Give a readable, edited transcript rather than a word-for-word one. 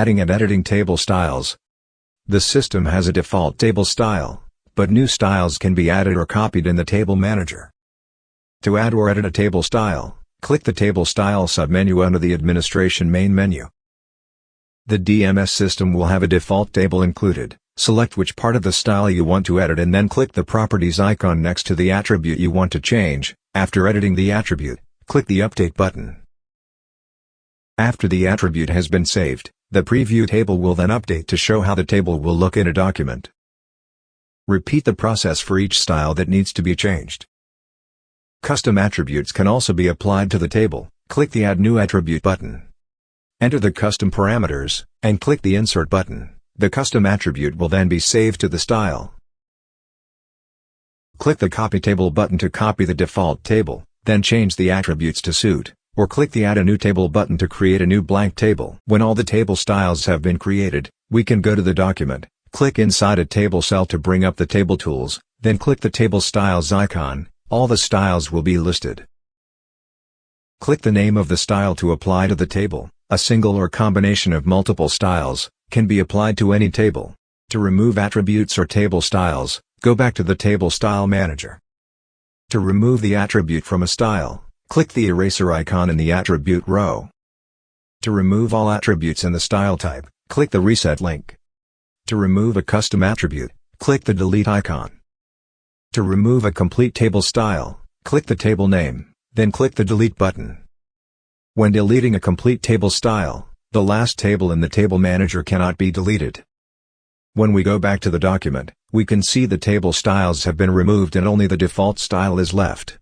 Adding and editing table styles. The system has a default table style, but new styles can be added or copied in the Table Manager. To add or edit a table style, click the Table Style submenu under the Administration main menu. The DMS system will have a default table included. Select which part of the style you want to edit and then click the Properties icon next to the attribute you want to change. After editing the attribute, click the Update button. After the attribute has been saved, the preview table will then update to show how the table will look in a document. Repeat the process for each style that needs to be changed. Custom attributes can also be applied to the table. Click the Add New Attribute button. Enter the custom parameters, and click the Insert button. The custom attribute will then be saved to the style. Click the Copy Table button to copy the default table, then change the attributes to suit, or click the Add a New Table button to create a new blank table. When all the table styles have been created, we can go to the document, click inside a table cell to bring up the table tools, then click the Table Styles icon. All the styles will be listed. Click the name of the style to apply to the table. A single or combination of multiple styles can be applied to any table. To remove attributes or table styles, go back to the Table Style Manager. To remove the attribute from a style, click the eraser icon in the attribute row. To remove all attributes in the style type, click the Reset link. To remove a custom attribute, click the Delete icon. To remove a complete table style, click the table name, then click the Delete button. When deleting a complete table style, the last table in the Table Manager cannot be deleted. When we go back to the document, we can see the table styles have been removed and only the default style is left.